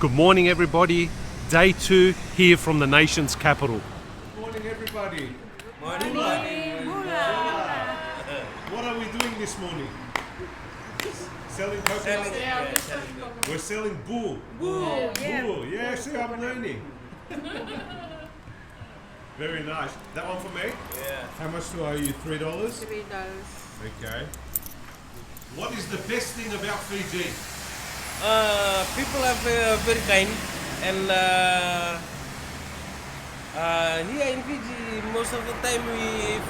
Good morning, everybody. Day 2 here from the nation's capital. Good morning, everybody. Morning. What are we doing this morning? Selling coconuts? We're selling bull. Bull, yeah, see, I'm learning. Very nice. That one for me? Yeah. How much do I owe you? $3? $3. Okay. What is the best thing about Fiji? People are very kind, and here in Fiji, most of the time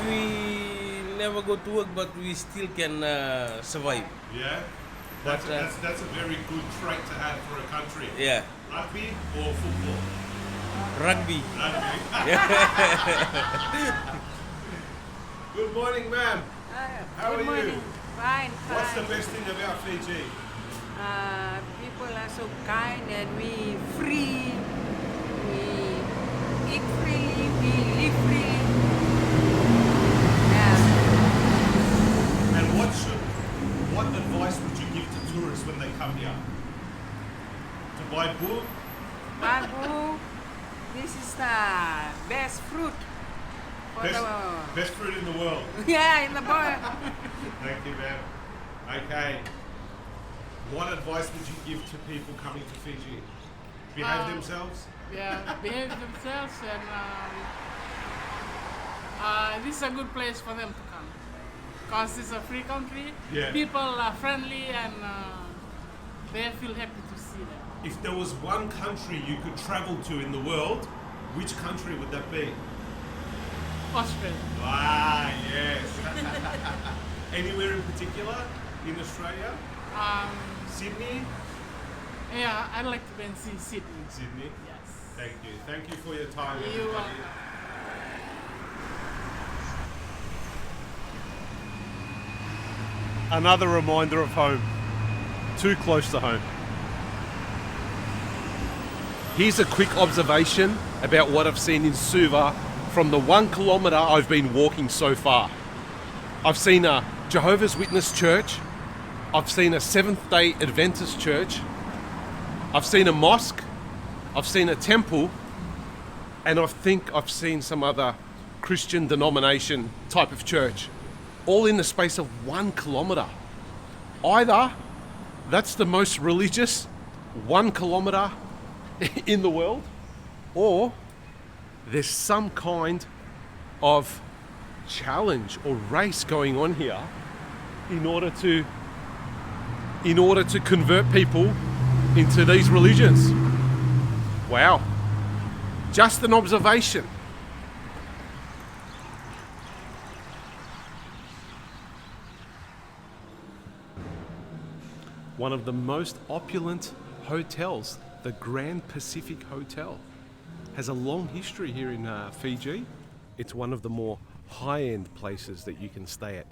we never go to work, but we still can survive. Yeah? That's a very good trait to have for a country. Yeah. Rugby or football? Rugby. Rugby. Good morning, ma'am. How Good are morning. you? Fine. What's the best thing about Fiji? People are so kind and we free. We eat freely. We live freely. Yeah. And what advice would you give to tourists when they come here? To buy bull? Bamboo. This is the best fruit. For Best fruit in the world. Yeah, in the world. Thank you, ma'am. Okay. What advice would you give to people coming to Fiji? Behave themselves? Yeah, behave themselves, and this is a good place for them to come. Because it's a free country, Yeah. people are friendly, and they feel happy to see them. If there was one country you could travel to in the world, which country would that be? Australia. Ah, yes. Anywhere in particular in Australia? Sydney? Yeah, I'd like to go and see Sydney. Sydney. Yes. Thank you. Thank you for your time, You everybody. are- Another reminder of home. Too close to home. Here's a quick observation about what I've seen in Suva from the 1 kilometre I've been walking so far. I've seen a Jehovah's Witness church. I've seen a Seventh-day Adventist church. I've seen a mosque. I've seen a temple. And I think I've seen some other Christian denomination type of church. All in the space of 1 kilometre. Either that's the most religious 1 kilometre in the world, or there's some kind of challenge or race going on here in order to convert people into these religions. Wow. Just an observation. One of the most opulent hotels, the Grand Pacific Hotel, has a long history here in Fiji. It's one of the more high-end places that you can stay at.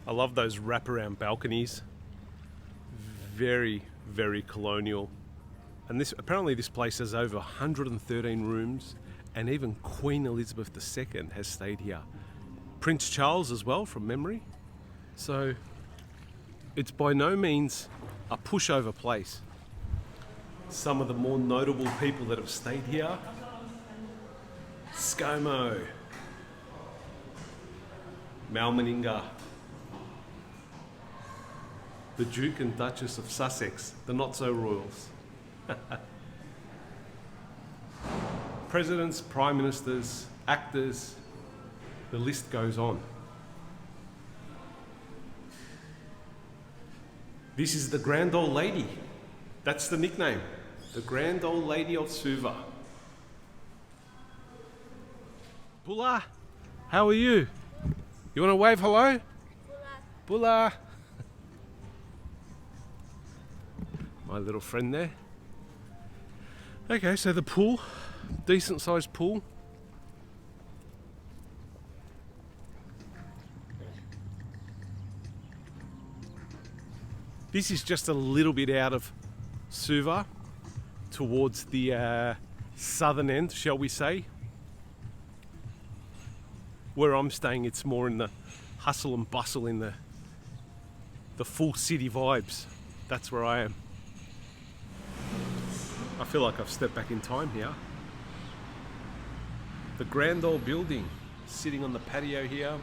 I love those wraparound balconies. Very, very colonial. And apparently this place has over 113 rooms, and even Queen Elizabeth II has stayed here. Prince Charles as well, from memory. So it's by no means a pushover place. Some of the more notable people that have stayed here: ScoMo, Malmaninga, the Duke and Duchess of Sussex, the not-so-royals. Presidents, prime ministers, actors, the list goes on. This is the Grand Old Lady. That's the nickname. The Grand Old Lady of Suva. Bula, how are you? You want to wave hello? Bula. My little friend there. Okay, so the pool, decent sized pool. This is just a little bit out of Suva towards the southern end, shall we say. Where I'm staying, it's more in the hustle and bustle, in the full city vibes. That's where I am. I feel like I've stepped back in time here. The grand old building, sitting on the patio here,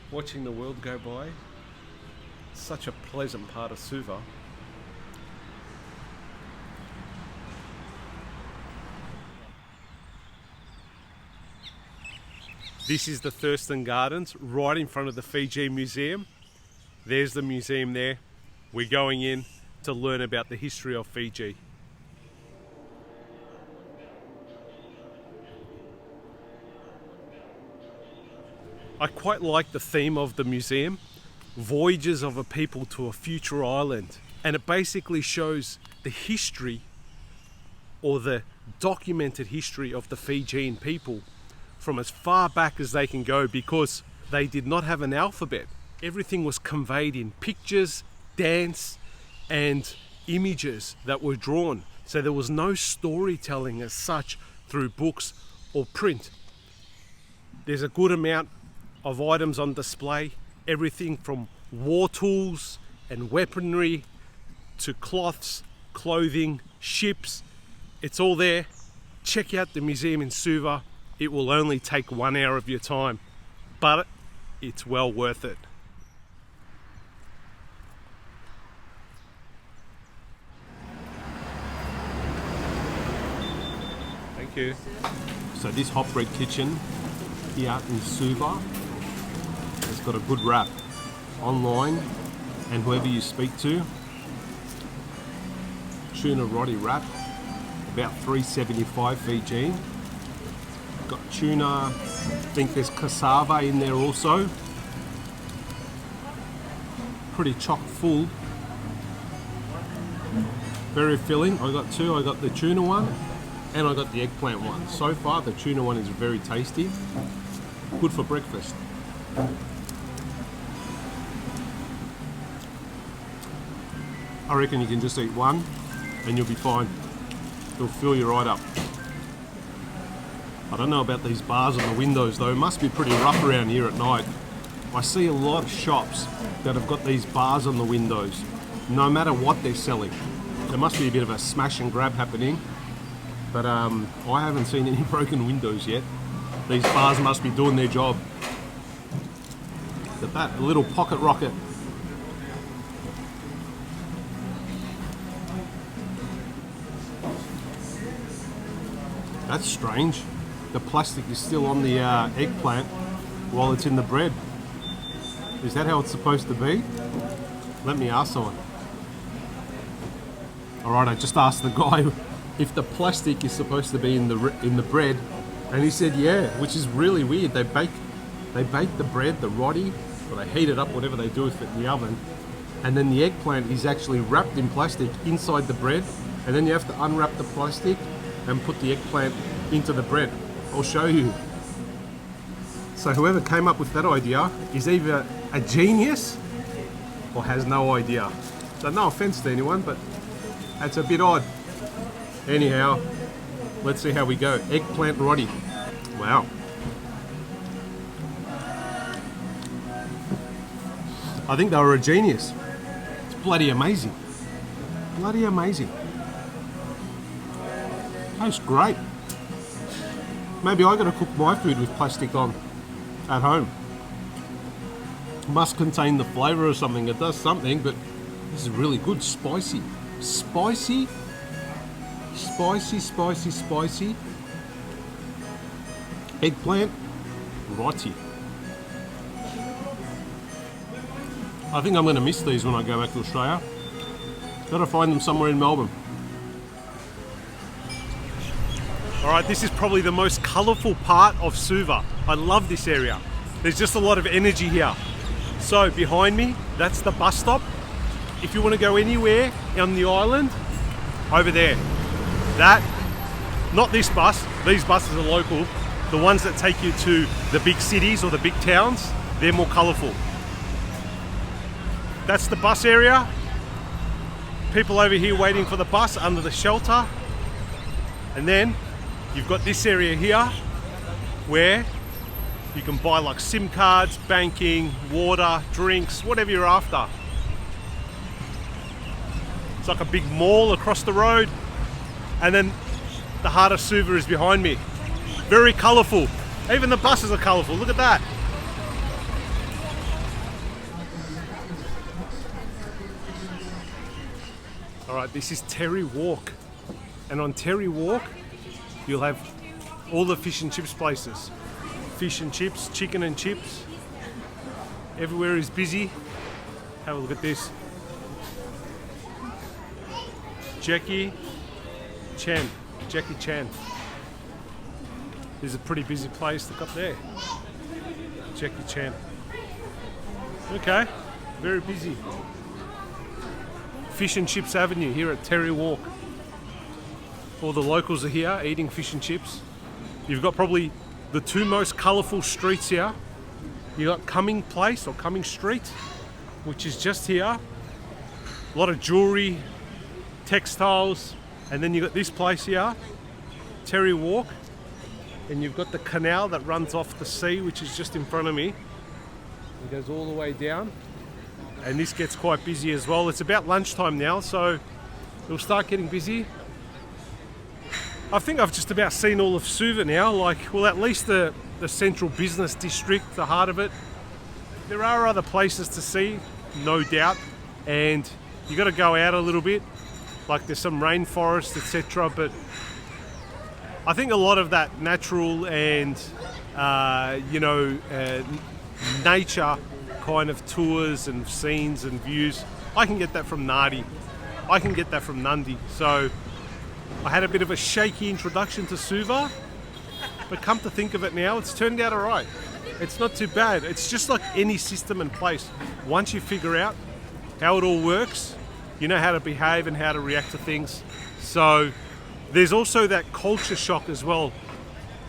watching the world go by. Such a pleasant part of Suva. This is the Thurston Gardens, right in front of the Fiji Museum. There's the museum there. We're going in to learn about the history of Fiji. I quite like the theme of the museum, Voyages of a People to a Future Island. And it basically shows the history, or the documented history of the Fijian people from as far back as they can go, because they did not have an alphabet. Everything was conveyed in pictures, dance, and images that were drawn. So there was no storytelling as such through books or print. There's a good amount of items on display, everything from war tools and weaponry to cloths, clothing, ships. It's all there. Check out the museum in Suva. It will only take 1 hour of your time, but it's well worth it. Thank you. So this hot bread kitchen here in Suva has got a good rap online, and whoever you speak to. Tuna roti wrap, about $3.75 Fijian. Got tuna, I think there's cassava in there also. Pretty chock full. Very filling. I got two. I got the tuna one and I got the eggplant one. So far the tuna one is very tasty. Good for breakfast. I reckon you can just eat one and you'll be fine. It'll fill you right up. I don't know about these bars on the windows though. It must be pretty rough around here at night. I see a lot of shops that have got these bars on the windows, no matter what they're selling. There must be a bit of a smash and grab happening, but I haven't seen any broken windows yet. These bars must be doing their job. Look at that, a little pocket rocket. That's strange. The plastic is still on the eggplant while it's in the bread. Is that how it's supposed to be? Let me ask someone. Alright, I just asked the guy if the plastic is supposed to be in the bread, and he said yeah, which is really weird. They bake the bread, the roti, or they heat it up, whatever they do with it in the oven, and then the eggplant is actually wrapped in plastic inside the bread, and then you have to unwrap the plastic and put the eggplant into the bread. I'll show you. So whoever came up with that idea is either a genius or has no idea. So no offense to anyone, but that's a bit odd. Anyhow, let's see how we go. Eggplant roti. Wow. I think they were a genius. It's bloody amazing. Bloody amazing. Tastes great. Maybe I gotta cook my food with plastic on at home. Must contain the flavour or something. It does something, but this is really good. Spicy. Spicy. Spicy, spicy, spicy. Eggplant roti. I think I'm gonna miss these when I go back to Australia. Gotta find them somewhere in Melbourne. Alright, this is probably the most colourful part of Suva. I love this area. There's just a lot of energy here. So behind me, that's the bus stop. If you want to go anywhere on the island, over there. That, not this bus, these buses are local. The ones that take you to the big cities or the big towns, they're more colourful. That's the bus area. People over here waiting for the bus under the shelter. And then you've got this area here where you can buy like SIM cards, banking, water, drinks, whatever you're after. It's like a big mall across the road. And then the heart of Suva is behind me. Very colourful. Even the buses are colourful. Look at that. All right, this is Terry Walk. And on Terry Walk, you'll have all the fish and chips places. Fish and chips, chicken and chips. Everywhere is busy. Have a look at this. Jackie Chan. This is a pretty busy place. Look up there. Jackie Chan. Okay, very busy. Fish and Chips Avenue here at Terry Walk. All the locals are here eating fish and chips. You've got probably the two most colourful streets here. You got Cumming Place or Cumming Street, which is just here. A lot of jewellery, textiles, and then you got this place here, Terry Walk, and you've got the canal that runs off the sea, which is just in front of me. It goes all the way down, and this gets quite busy as well. It's about lunchtime now, so it'll start getting busy. I think I've just about seen all of Suva now, well, at least the central business district, the heart of it. There are other places to see, no doubt, and you got to go out a little bit. Like there's some rainforest, etc. But I think a lot of that natural and nature kind of tours and scenes and views, I can get that from Nadi. I can get that from Nandi. So I had a bit of a shaky introduction to Suva, but come to think of it now, it's turned out alright. It's not too bad. It's just like any system in place. Once you figure out how it all works, you know how to behave and how to react to things. So there's also that culture shock as well.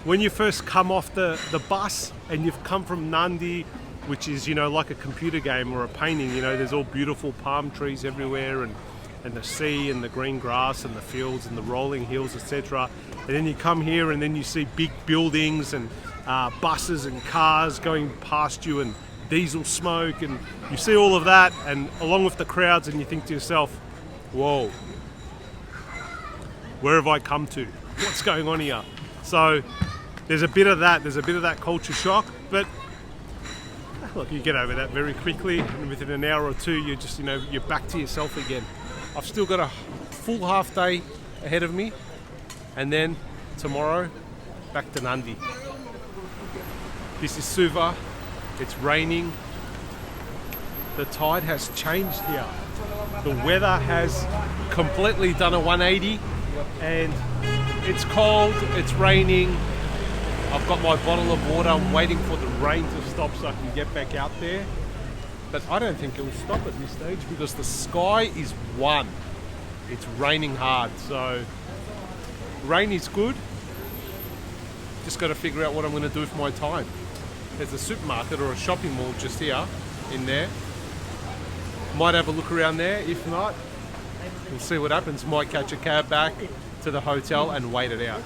When you first come off the bus and you've come from Nandi, which is, like a computer game or a painting, there's all beautiful palm trees everywhere and the sea and the green grass and the fields and the rolling hills, etc. And then you come here and then you see big buildings and buses and cars going past you and diesel smoke, and you see all of that and along with the crowds, and you think to yourself, whoa, where have I come to? What's going on here? So there's a bit of that culture shock, but look, you get over that very quickly, and within an hour or two you're just you're back to yourself again. I've still got a full half day ahead of me, and then tomorrow back to Nandi. This is Suva. It's raining. The tide has changed here. The weather has completely done a 180, and it's cold, it's raining. I've got my bottle of water. I'm waiting for the rain to stop so I can get back out there. But I don't think it will stop at this stage because the sky is one. It's raining hard, so rain is good. Just got to figure out what I'm going to do with my time. There's a supermarket or a shopping mall just here, in there. Might have a look around there. If not, we'll see what happens. Might catch a cab back to the hotel and wait it out.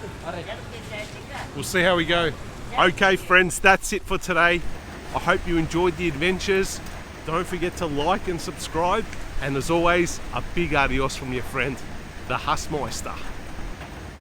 We'll see how we go. Okay, friends, that's it for today. I hope you enjoyed the adventures. Don't forget to like and subscribe. And as always, a big adios from your friend, the Hassmeister.